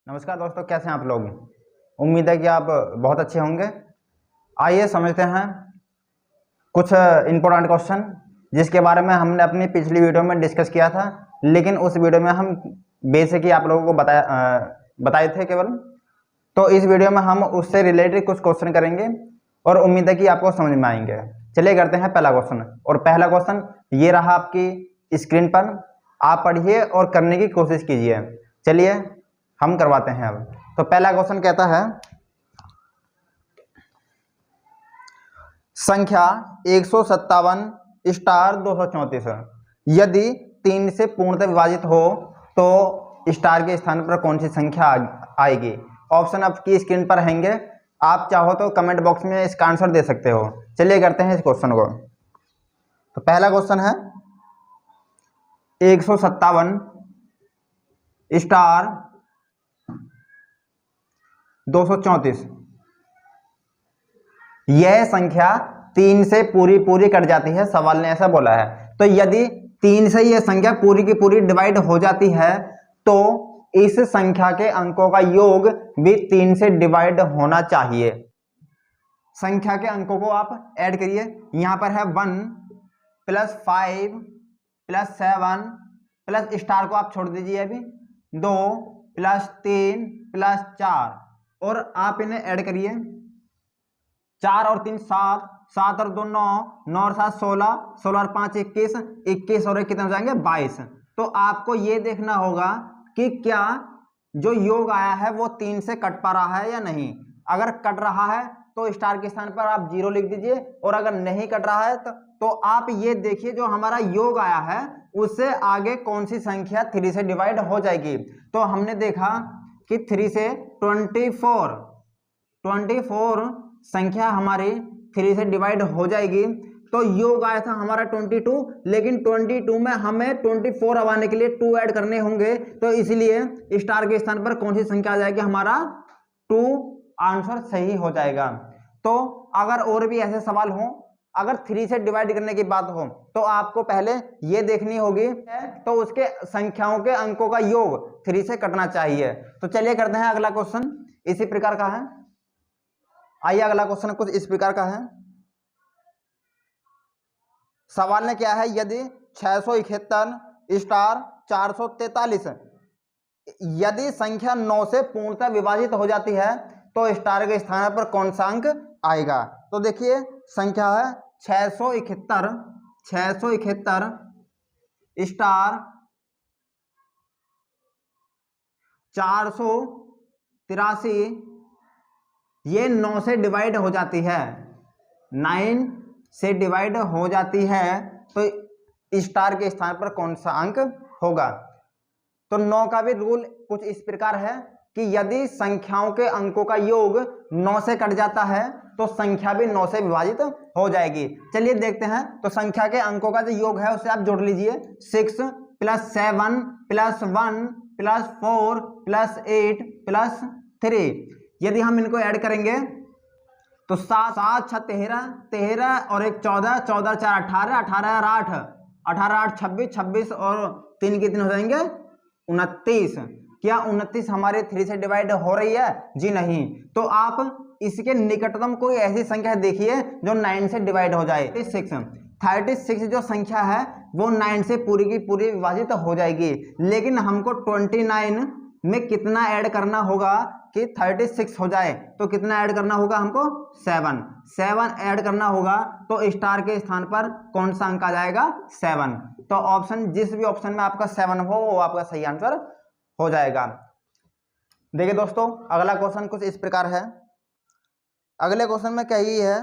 नमस्कार दोस्तों, कैसे हैं आप लोग। उम्मीद है कि आप बहुत अच्छे होंगे। आइए समझते हैं कुछ इम्पोर्टेंट क्वेश्चन जिसके बारे में हमने अपनी पिछली वीडियो में डिस्कस किया था, लेकिन उस वीडियो में हम बेसिक ही आप लोगों को बताए थे केवल। तो इस वीडियो में हम उससे रिलेटेड कुछ क्वेश्चन करेंगे और उम्मीद है कि आपको समझ में आएंगे। चलिए करते हैं पहला क्वेश्चन। और पहला क्वेश्चन ये रहा आपकी स्क्रीन पर, आप पढ़िए और करने की कोशिश कीजिए। चलिए हम करवाते हैं अब। तो पहला क्वेश्चन कहता है संख्या 157 स्टार 234 यदि 3 से पूर्णतः विभाजित हो तो स्टार के स्थान पर कौन सी संख्या आएगी। ऑप्शन आपकी स्क्रीन पर रहेंगे, आप चाहो तो कमेंट बॉक्स में इसका आंसर दे सकते हो। चलिए करते हैं इस क्वेश्चन को। तो पहला क्वेश्चन है 157 स्टार 234 यह संख्या 3 से पूरी कट जाती है, सवाल ने ऐसा बोला है। तो यदि 3 से यह संख्या पूरी की पूरी डिवाइड हो जाती है तो इस संख्या के अंकों का योग भी 3 से डिवाइड होना चाहिए। संख्या के अंकों को आप ऐड करिए। यहां पर है 1 + 5 + 7 प्लस स्टार को आप छोड़ दीजिए अभी, 2 + 3 + 4 और आप इन्हें ऐड करिए। 4 और 3 7, 7 और 2 9, 9 और 7 16, 16 और 5 21, 21 और 1 कितने हो जाएंगे 22। तो आपको ये देखना होगा कि क्या जो योग आया है वो 3 से कट पा रहा है या नहीं। अगर कट रहा है तो स्टार के स्थान पर आप 0 लिख दीजिए, और अगर नहीं कट रहा है तो आप ये देखिए जो हमारा योग आया है उससे आगे कौन सी संख्या 3 से डिवाइड हो जाएगी। तो हमने देखा कि 3 से 24 संख्या हमारी 3 से डिवाइड हो जाएगी। तो योग आया था हमारा 22, लेकिन 22 में हमें 24 आने के लिए 2 ऐड करने होंगे। तो इसलिए स्टार के स्थान पर कौन सी संख्या आ जाएगी, हमारा 2 आंसर सही हो जाएगा। तो अगर और भी ऐसे सवाल हो, अगर 3 से डिवाइड करने की बात हो तो आपको पहले ये देखनी होगी तो उसके संख्याओं के अंकों का योग 3 से कटना चाहिए। तो चलिए करते हैं अगला क्वेश्चन, इसी प्रकार का है। आइए अगला क्वेश्चन कुछ इस प्रकार का है। सवाल ने क्या है, यदि 671 स्टार 443 यदि संख्या 9 से पूर्णतः विभाजित हो जाती है तो स्टार के स्थान पर कौन सा अंक आएगा। तो देखिए संख्या है 671 स्टार 483 ये 9 से डिवाइड हो जाती है, 9 से डिवाइड हो जाती है तो स्टार के स्थान पर कौन सा अंक होगा। तो 9 का भी रूल कुछ इस प्रकार है कि यदि संख्याओं के अंकों का योग 9 से कट जाता है तो संख्या भी 9 से विभाजित हो जाएगी। चलिए देखते हैं। तो संख्या के अंकों का जो योग है उसे आप जोड़ लीजिए, 6 + 7 + 1 + 4 + 8 + 3। यदि हम इनको ऐड करेंगे तो 7 7 6 13 13 और 1 14, 14 4 18, 18 और 8 18 8 26, 26 और 3 कितने हो जाएंगे 29। क्या 29 हमारे 3 से डिवाइड हो रही है? जी नहीं। तो आप इसके निकटतम कोई ऐसी संख्या देखिए जो 9 से डिवाइड हो जाए। 36 जो संख्या है वो 9 से पूरी की पूरी विभाजित हो जाएगी, लेकिन हमको 29 में कितना ऐड करना होगा कि 36 हो जाए। तो कितना ऐड करना होगा हमको, 7 ऐड करना होगा। तो स्टार के स्थान पर कौन सा अंक आ जाएगा, 7। तो ऑप्शन जिस भी ऑप्शन में आपका 7 हो वो आपका सही आंसर हो जाएगा। देखिए दोस्तों अगला क्वेश्चन कुछ इस प्रकार है। अगले क्वेश्चन में कही है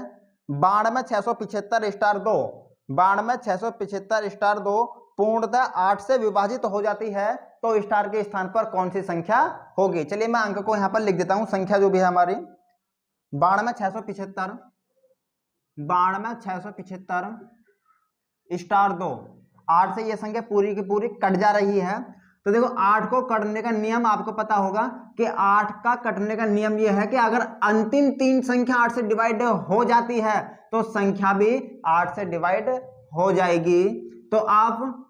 92 675 स्टार 2 92 675 स्टार 2 पूर्णतः 8 से विभाजित हो जाती है तो स्टार के स्थान पर कौन सी संख्या होगी। चलिए मैं अंक को यहां पर लिख देता हूं, संख्या जो भी है हमारी 92 675 स्टार 2, 8 से यह संख्या पूरी की पूरी कट जा रही है। तो देखो 8 को कटने का नियम आपको पता होगा कि 8 का कटने का नियम यह है कि अगर अंतिम 3 संख्या 8 से डिवाइड हो जाती है तो संख्या भी 8 से डिवाइड हो जाएगी। तो आप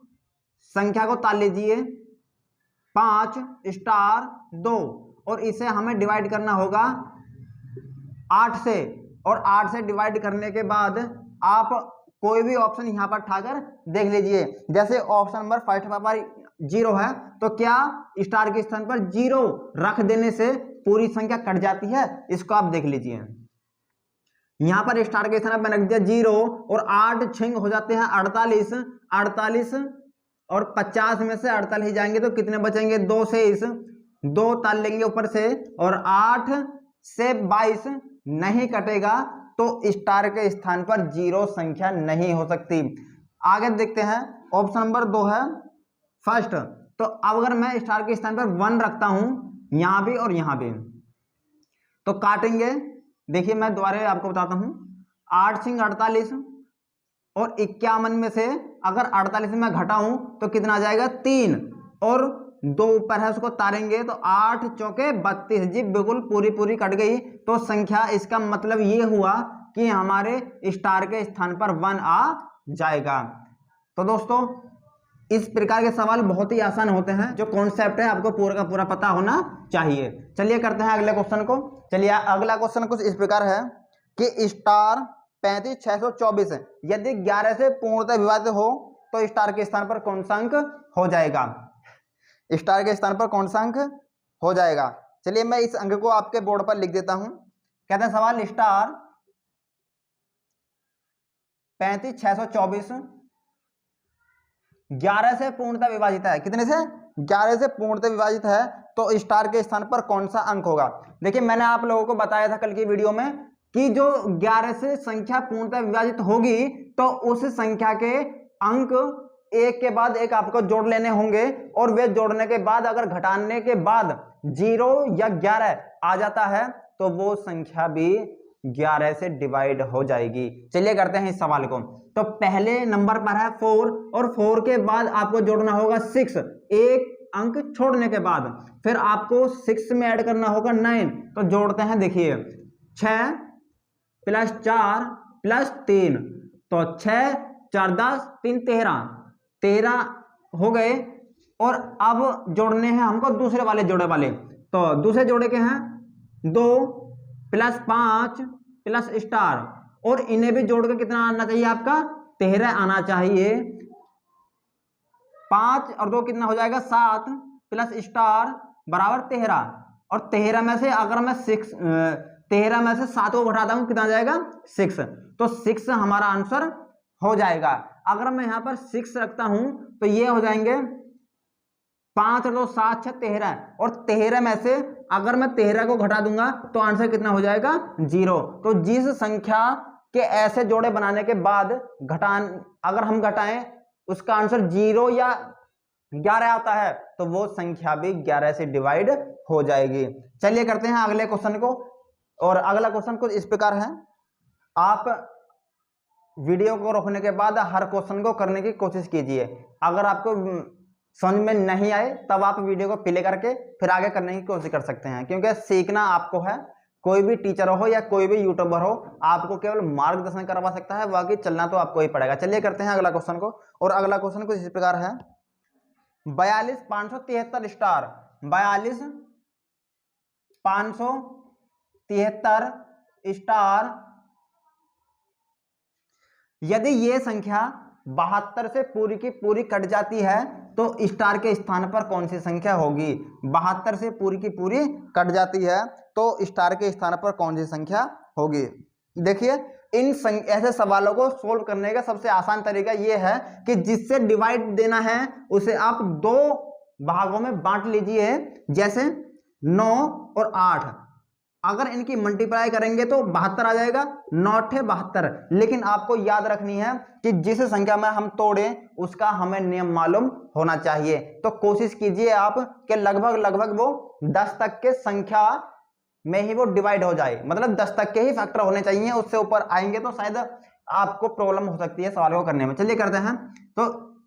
संख्या को ताल लीजिए 5 स्टार 2 और इसे हमें डिवाइड करना होगा 8 से, और 8 से डिवाइड करने के बाद आप कोई भी ऑप्शन यहाँ पर उठाकर देख लीजिए। जैसे ऑप्शन नंबर फर्स्ट पर 0 है, तो क्या स्टार के स्थान पर 0 रख देने से पूरी संख्या कट जाती है? इसको आप देख लीजिए। यहाँ पर स्टार के स्थान पर रख दिया 0 और 8 छिंग हो जाते हैं 48, 48 और 50 में से 48 जाएंगे तो कितने बचेंगे? 2 से 2 ताल लेंगे ऊपर से, और 8 से 22 नहीं कटेगा तो स्टार के स्थान पर 0 संख्या नहीं हो सकती। आगे देखते हैं, ऑप्शन नंबर 2 है फर्स्ट। तो अगर मैं स्टार के स्थान पर 1 रखता हूं यहां भी और यहां भी, तो काटेंगे। देखिए मैं दोबारा आपको बताता हूं, 8 सिंह 48 और 51 में से अगर 48 में घटाऊं तो कितना आ जाएगा? 3 और 2 ऊपर है उसको तारेंगे तो 8 चौके 32 जी बिल्कुल पूरी कट गई। तो संख्या, इसका मतलब ये हुआ कि हमारे स्टार के स्थान पर 1 आ जाएगा। तो दोस्तों इस प्रकार के सवाल बहुत ही आसान होते हैं, जो कॉन्सेप्ट है आपको पूरा का पूरा पता होना चाहिए। चलिए करते हैं अगले क्वेश्चन को। चलिए अगला क्वेश्चन कुछ इस प्रकार है कि स्टार 35624 यदि 11 से पूर्णतः विभाजित हो तो स्टार के स्थान पर कौन सा अंक हो जाएगा? स्टार के स्थान पर कौन सा अंक हो जाएगा? चलिए मैं इस अंक को आपके बोर्ड पर लिख देता हूं। कहते हैं सवाल, स्टार 35624 11 से पूर्णतः विभाजित है। कितने से? 11 से पूर्णतः विभाजित है, तो स्टार के स्थान पर कौन सा अंक होगा? देखिए मैंने आप लोगों को बताया था कल की वीडियो में कि जो 11 से संख्या पूर्णतः विभाजित होगी तो उस संख्या के अंक एक के बाद एक आपको जोड़ लेने होंगे, और वे जोड़ने के बाद अगर घटाने के बाद 0 या 11 आ जाता है तो वो संख्या भी 11 से डिवाइड हो जाएगी। चलिए करते हैं इस सवाल को। तो पहले नंबर पर है 4 और 4 के बाद आपको जोड़ना होगा 6, एक अंक छोड़ने के बाद फिर आपको 6 में ऐड करना होगा 9। तो जोड़ते हैं, देखिए 6 + 4 + 3, तो 6 4 10 3 13 हो गए। और अब जोड़ने हैं हमको दूसरे वाले जोड़े वाले, तो दूसरे जोड़े के हैं 2 + 5 + स्टार, और इन्हें भी जोड़ के कितना आना चाहिए आपका? 13 आना चाहिए। 5 और 2 कितना हो जाएगा? 7 + स्टार बराबर 13, और 13 में से अगर मैं 13 में से 7 को घटाता हूं कितना आ जाएगा? 6, तो 6 हमारा आंसर हो जाएगा। अगर मैं यहां पर 6 रखता हूं तो ये हो जाएंगे 5 और 2 7 6 13, और 13 में से अगर मैं 13 को घटा दूंगा तो आंसर कितना हो जाएगा? 0। तो जिस संख्या के ऐसे जोड़े बनाने के बाद अगर हम घटाएं उसका आंसर 0 या 11 आता है तो वो संख्या भी 11 से डिवाइड हो जाएगी। चलिए करते हैं अगले क्वेश्चन को। और अगला क्वेश्चन कुछ इस प्रकार है, आप वीडियो को रोकने के बाद हर क्वेश्चन को करने की कोशिश कीजिए। अगर आपको समझ में नहीं आए तब आप वीडियो को प्ले करके फिर आगे करने की कोशिश कर सकते हैं, क्योंकि सीखना आपको है। कोई भी टीचर हो या कोई भी यूट्यूबर हो आपको केवल मार्गदर्शन करवा सकता है, बाकी चलना तो आपको ही पड़ेगा। चलिए करते हैं अगला क्वेश्चन को। और अगला क्वेश्चन कुछ इस प्रकार है, 42 573 स्टार 42 573 स्टार यदि ये संख्या 72 से पूरी की पूरी कट जाती है तो स्टार के स्थान पर कौन सी संख्या होगी? 72 से पूरी की पूरी कट जाती है तो स्टार के स्थान पर कौन सी संख्या होगी? देखिए इन ऐसे सवालों को सोल्व करने का सबसे आसान तरीका यह है कि जिससे डिवाइड देना है उसे आप 2 भागों में बांट लीजिए, जैसे 9 और 8। अगर इनकी मल्टीप्लाई करेंगे तो 72 आ जाएगा, 9 72। लेकिन आपको याद रखनी है कि जिस संख्या में हम तोड़ें उसका हमें नियम मालूम होना चाहिए। तो कोशिश कीजिए आप कि लगभग वो 10 तक के संख्या में ही वो डिवाइड हो जाए, मतलब 10 तक के ही फैक्टर होने चाहिए। उससे ऊपर आएंगे तो शायद आपको प्रॉब्लम हो सकती है सवाल को करने में। चलिए करते हैं। तो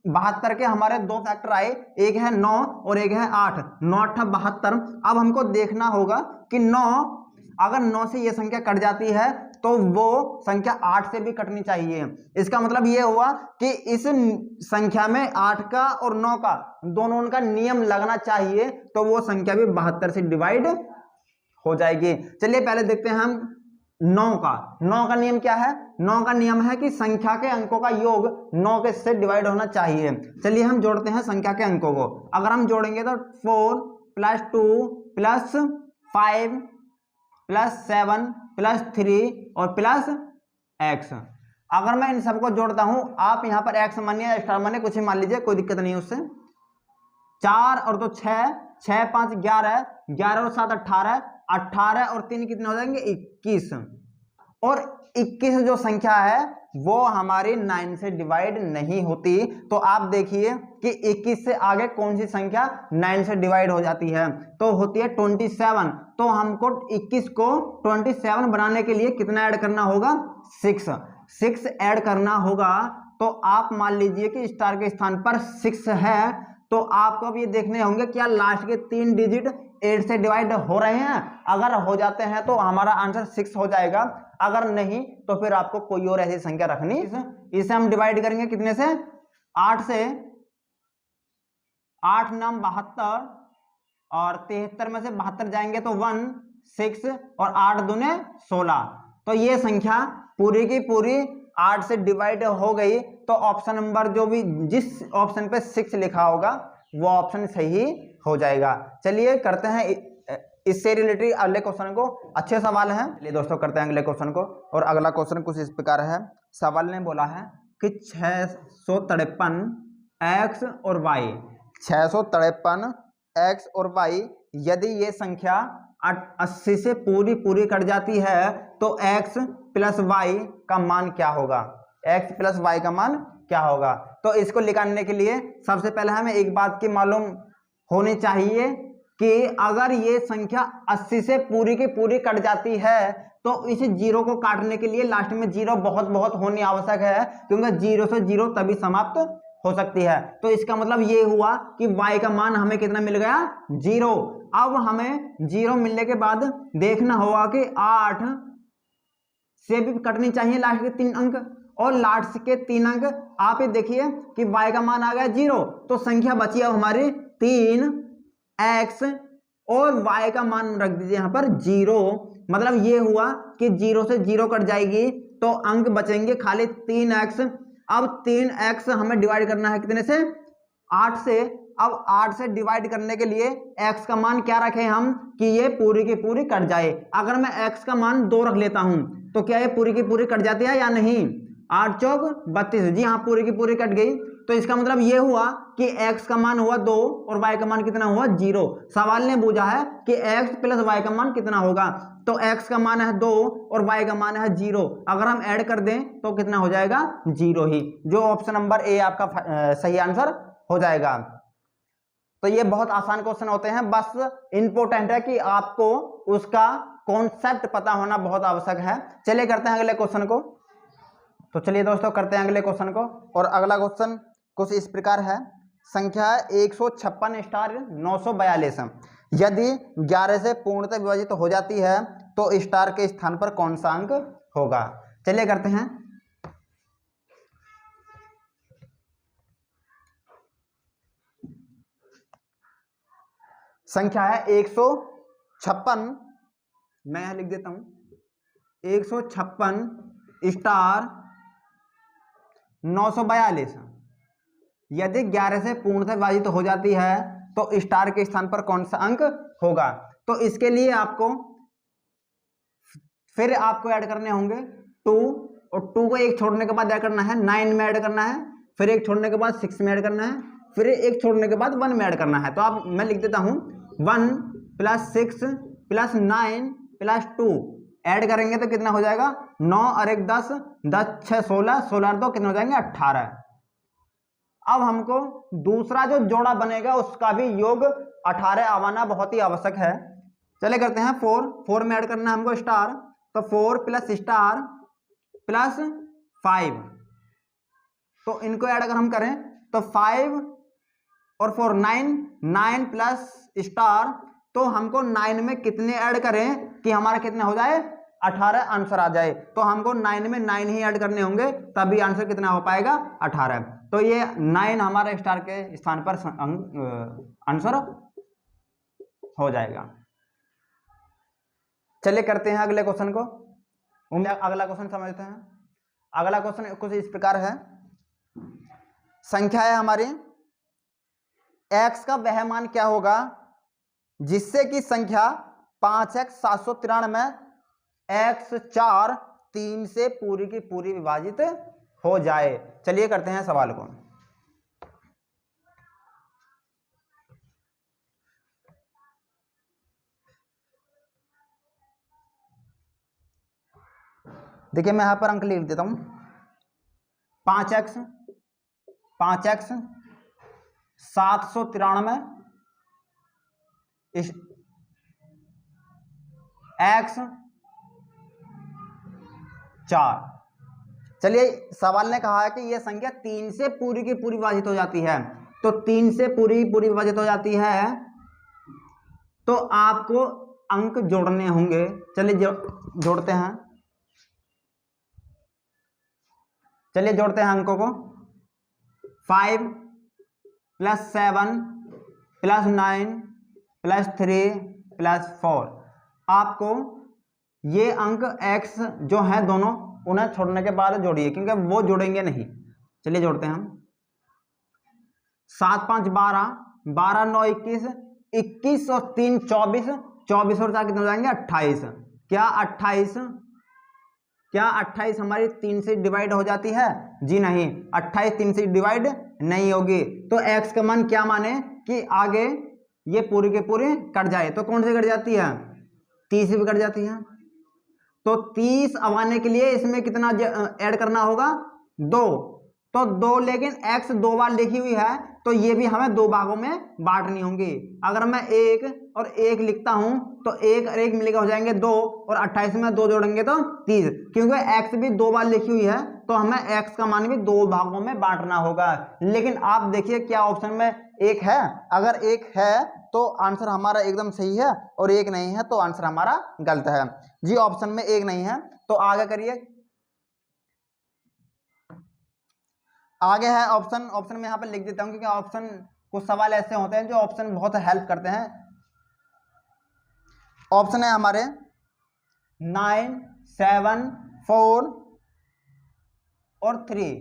72 के हमारे 2 फैक्टर आए, एक है 9 और एक है 8, 9 8 72। अब हमको देखना होगा कि 9 अगर 9 से ये संख्या कट जाती है तो वो संख्या 8 से भी कटनी चाहिए। इसका मतलब ये हुआ कि इस संख्या में 8 का और 9 का दोनों का नियम लगना चाहिए, तो वो संख्या भी 72 से डिवाइड हो जाएगी। चलिए पहले देखते हैं हम 9 का नियम क्या है। 9 का नियम है कि संख्या के अंकों का योग 9 के से डिवाइड होना चाहिए। चलिए हम जोड़ते हैं संख्या के अंकों को। अगर हम जोड़ेंगे तो 4 + 2 + 5 + 7 + 3 और +x। अगर मैं इन सबको जोड़ता हूं, आप यहां पर x मानिए या स्टार मानिए, कुछ ही मान लीजिए, कोई दिक्कत नहीं है उससे। 4 और 2 6, 6 5 11, 11 और 7 18, 18 और 3 कितने हो जाएंगे 21। और 21 जो संख्या है वो हमारी 9 से डिवाइड नहीं होती। तो आप देखिए कि 21 से आगे कौन सी संख्या 9 से डिवाइड हो जाती है, तो होती है 27। तो हमको 21 को 27 बनाने के लिए कितना ऐड करना होगा, 6 ऐड करना होगा। तो आप मान लीजिए कि स्टार के स्थान पर 6 है, तो आपको अब ये देखने होंगे क्या लास्ट के 3 डिजिट 8 से डिवाइड हो रहे हैं। अगर हो जाते हैं तो हमारा आंसर 6 हो जाएगा, अगर नहीं तो फिर आपको कोई और ऐसी संख्या रखनी। इसे हम डिवाइड करेंगे कितने से, 8 से। 8 नाम 72 और 73 में से 72 जाएंगे तो 1 6 और 8 दूने 16। तो ये संख्या पूरी की पूरी 8 से डिवाइड हो गई। तो ऑप्शन नंबर जो भी जिस ऑप्शन पे 6 लिखा होगा वो ऑप्शन सही हो जाएगा। चलिए करते हैं इससे रिलेटेड अगले क्वेश्चन को। अच्छे सवाल हैं, चलिए दोस्तों करते हैं अगले क्वेश्चन को। और अगला क्वेश्चन कुछ इस प्रकार है। सवाल ने बोला है कि 653 x और y, 653 x और y यदि ये संख्या 80 से पूरी कट जाती है तो x + y का मान क्या होगा, x + y का मान क्या होगा। तो इसको निकालने के लिए सबसे पहले हमें एक बात की मालूम होनी चाहिए कि अगर ये संख्या 80 से पूरी की पूरी कट जाती है तो इस जीरो को काटने के लिए लास्ट में जीरो बहुत बहुत होनी आवश्यक है, क्योंकि जीरो से जीरो तभी समाप्त हो सकती है। तो इसका मतलब ये हुआ कि y का मान हमें कितना मिल गया, 0। अब हमें 0 मिलने के बाद देखना होगा कि 8 से भी कटनी चाहिए लास्ट के 3 अंक, और लास्ट के 3 अंक आप ये देखिए कि y का मान आ गया 0, तो संख्या बची अब हमारी 3x और y का मान रख दीजिए यहाँ पर 0। मतलब ये हुआ कि 0 से 0 कट जाएगी तो अंक बचेंगे खाली 3x। अब 3x हमें डिवाइड करना है कितने से, 8 से। अब 8 से डिवाइड करने के लिए x का मान क्या रखें हम कि ये पूरी की पूरी कट जाए। अगर मैं x का मान 2 रख लेता हूं तो क्या ये पूरी की पूरी कट जाती है या नहीं, 8 चौक 32, जी हाँ पूरी की पूरी कट गई। तो इसका मतलब ये हुआ कि x का मान हुआ 2 और y का मान कितना हुआ, 0। सवाल ने पूछा है कि x + y का मान कितना होगा, तो x का मान है 2 और y का मान है 0। अगर हम ऐड कर दें तो कितना हो जाएगा, 0 ही, जो ऑप्शन नंबर ए आपका सही आंसर हो जाएगा। तो ये बहुत आसान क्वेश्चन होते हैं, बस इंपॉर्टेंट है कि आपको उसका कॉन्सेप्ट पता होना बहुत आवश्यक है। चलिए करते हैं अगले क्वेश्चन को। तो चलिए दोस्तों करते हैं अगले क्वेश्चन को। और अगला क्वेश्चन कुछ इस प्रकार है। संख्या 156 * 942 यदि 11 से पूर्णतः विभाजित हो जाती है तो स्टार के स्थान पर कौन सा अंक होगा। चलिए करते हैं। संख्या है 156, मैं यहां लिख देता हूं 156 * 942 यदि 11 से पूर्णतः विभाजित हो जाती है तो स्टार के स्थान पर कौन सा अंक होगा। तो इसके लिए आपको फिर ऐड करने होंगे 2, और 2 को एक छोड़ने के बाद ऐड करना है 9 में ऐड करना है, फिर एक छोड़ने के बाद 6 में ऐड करना है, फिर एक छोड़ने के बाद 1 में ऐड करना है। तो मैं लिख देता हूं 1 + 6 + 9 + 2 ऐड करेंगे तो कितना हो जाएगा, 9 और 1 10, 10 6 16, 16 और 2 कितने हो जाएंगे, 18। अब हमको दूसरा जो जोड़ा बनेगा उसका भी योग 18 आवाना बहुत ही आवश्यक है। चले करते हैं 4 में ऐड करना है हमको स्टार, तो 4 + स्टार + 5। तो इनको ऐड अगर हम करें तो 5 और 4 9 + स्टार, तो हमको 9 में कितने ऐड करें कि हमारा कितना हो जाए, 18 आंसर आ जाए, तो हमको 9 में 9 ही ऐड करने होंगे, तभी आंसर कितना हो पाएगा 18। तो ये 9 हमारे स्टार के स्थान पर आंसर हो जाएगा। चलिए करते हैं अगले क्वेश्चन को। अगला क्वेश्चन समझते हैं। अगला क्वेश्चन कुछ इस प्रकार है। संख्या है हमारी x का वह मान क्या होगा जिससे कि संख्या 5x 793 x 4 3 से पूरी की पूरी विभाजित हो जाए। चलिए करते हैं सवाल को। देखिए मैं यहां पर अंक लिख देता हूं। 5x 793 x 4। चलिए सवाल ने कहा है कि यह संख्या 3 से पूरी की पूरी विभाजित हो जाती है, तो 3 से पूरी विभाजित हो जाती है तो आपको अंक जोड़ने होंगे। चलिए जोड़ते हैं। चलिए जोड़ते हैं अंकों को। 5 + 7 + 9 + 3 + 4। आपको ये अंक x जो है दोनों उन्हें छोड़ने के बाद जोड़िए, क्योंकि वो जोड़ेंगे नहीं। चलिए जोड़ते हैं हम। 7 5 12 12 9 21 21 और 3 24 24 और 4 कितने हो जाएंगे 28। क्या 28 हमारी 3 से डिवाइड हो जाती है? जी नहीं, 28 3 से डिवाइड नहीं होगी। तो x का मान क्या माने कि आगे ये पूरी के पूरी कट जाए, तो कौन से कट जाती है? 30 भी कट जाती है। तो 30 अब आने के लिए इसमें कितना ऐड करना होगा? 2। तो 2, लेकिन x 2 बार लिखी हुई है तो ये भी हमें 2 भागों में बांटनी होंगी। अगर मैं 1 और 1 लिखता हूं तो 1 और 1 मिलकर हो जाएंगे 2, और 28 में 2 जोड़ेंगे तो 30। क्योंकि x भी 2 बार लिखी हुई है तो हमें x का मान भी 2 भागों में बांटना होगा। लेकिन आप देखिए क्या ऑप्शन में 1 है? अगर 1 है तो आंसर हमारा एकदम सही है, और 1 नहीं है तो आंसर हमारा गलत है। जी ऑप्शन में 1 नहीं है। तो आगे करिए। आगे है ऑप्शन में यहाँ पर लिख देता हूं, क्योंकि ऑप्शन कुछ सवाल ऐसे होते हैं जो ऑप्शन बहुत हेल्प करते हैं। ऑप्शन है हमारे 9 7 4 और 3।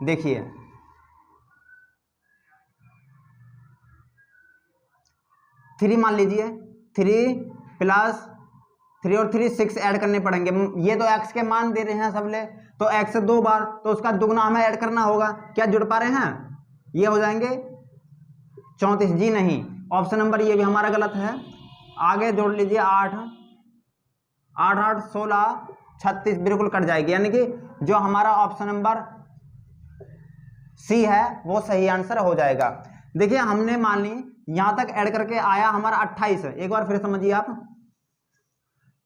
देखिए 3 मान लीजिए। 3 + 3 और 3 6 ऐड करने पड़ेंगे। ये तो x के मान दे रहे हैं सबले, तो x 2 बार, तो उसका दुगना हमें ऐड करना होगा। क्या जुड़ पा रहे हैं? ये हो जाएंगे 34। जी नहीं, ऑप्शन नंबर ये भी हमारा गलत है। आगे जोड़ लीजिए 8 8 16 36 बिल्कुल कट जाएगी, यानी कि जो हमारा ऑप्शन नंबर सी है वो सही आंसर हो जाएगा। देखिए हमने मान ली यहां तक ऐड करके आया हमारा 28। एक बार फिर समझिए आप,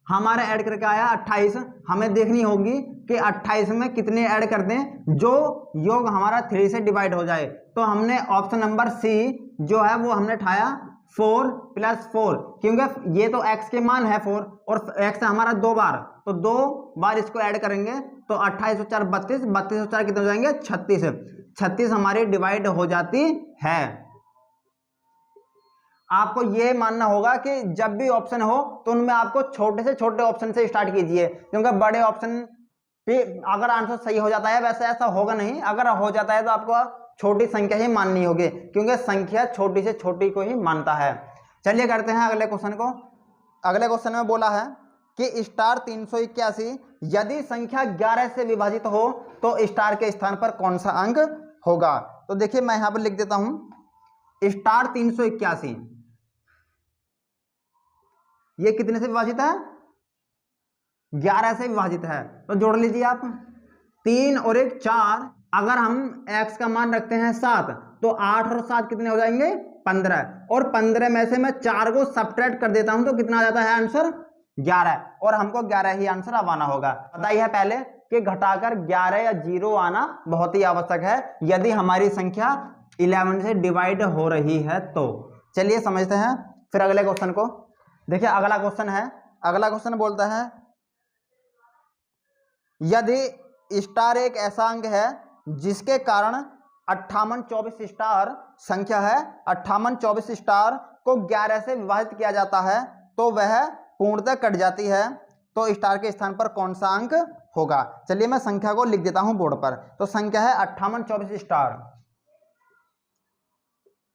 हमारा ऐड करके आया 28। हमें देखनी होगी कि 28 में कितने ऐड कर दें जो योग हमारा 3 से डिवाइड हो जाए। तो हमने ऑप्शन नंबर सी जो है वो हमने उठाया 4 + 4, क्योंकि ये तो x के मान है 4 और x हमारा 2 बार, तो 2 बार इसको ऐड करेंगे तो 28 और 4 32, 32 और 4 कितने हो जाएंगे 36। 36 हमारी डिवाइड हो जाती है। आपको यह मानना होगा कि जब भी ऑप्शन हो तो उनमें आपको छोटे से छोटे ऑप्शन से स्टार्ट कीजिए, क्योंकि बड़े ऑप्शन पे अगर आंसर सही हो जाता है, वैसे ऐसा होगा नहीं, अगर हो जाता है तो आपको छोटी संख्या ही माननी होगी, क्योंकि संख्या छोटी से छोटी को ही मानता है। चलिए करते हैं अगले क्वेश्चन को। अगले क्वेश्चन में बोला है कि स्टार 381 यदि संख्या 11 से विभाजित हो तो स्टार के स्थान पर कौन सा अंक होगा? तो देखिए मैं यहां पर लिख देता हूं स्टार 381 ये कितने से विभाजित है? 11 से विभाजित है। तो जोड़ लीजिए आप, 3 और 1 4। अगर हम x का मान रखते हैं 7 तो 8 और 7 कितने हो जाएंगे 15, और 15 में से मैं 4 को सब्ट्रैक्ट कर देता हूं तो कितना आ जाता है आंसर 11, और हमको 11 ही आंसर अब आना होगा। पता ही है पहले कि घटाकर 11 या 0 आना बहुत ही आवश्यक है यदि हमारी संख्या 11 से डिवाइड हो रही है तो। चलिए समझते हैं फिर अगले क्वेश्चन को। देखिए अगला क्वेश्चन है, अगला क्वेश्चन बोलता है यदि स्टार एक ऐसा अंक है जिसके कारण 5824 स्टार संख्या है, 5824 स्टार को 11 से विभाजित किया जाता है तो वह पूर्णतः कट जाती है, तो स्टार के स्थान पर कौन सा अंक होगा। चलिए मैं संख्या को लिख देता हूं बोर्ड पर। तो संख्या है 5824 स्टार,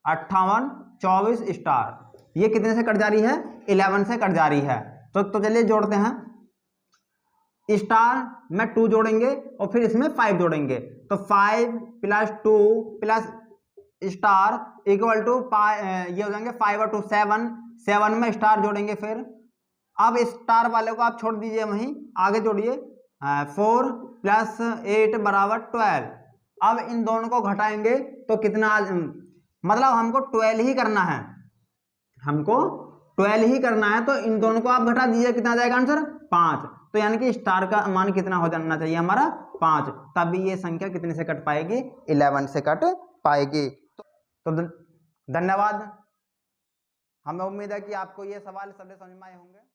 5824 स्टार, ये कितने से कट जा रही है, 11 से कट जा रही है। तो चलिए जोड़ते हैं, स्टार में 2 जोड़ेंगे और फिर इसमें 5 जोड़ेंगे, तो 5 + 2 + स्टार इक्वल टू ये हो जाएंगे 5 और 2 7, 7 में स्टार जोड़ेंगे। फिर अब स्टार वाले को आप छोड़ दीजिए, वहीं आगे जोड़िए, 4 + 8 = 12। अब इन दोनों को घटाएंगे तो कितना, मतलब हमको 12 ही करना है, हमको 12 ही करना है, तो इन दोनों को आप घटा दीजिए, कितना जाएगा आंसर, 5। तो यानी कि स्टार का मान कितना हो जाना चाहिए हमारा, 5, तभी ये संख्या कितने से कट पाएगी, 11 से कट पाएगी। तो धन्यवाद, हमें उम्मीद है कि आपको ये सवाल समझ में आए होंगे।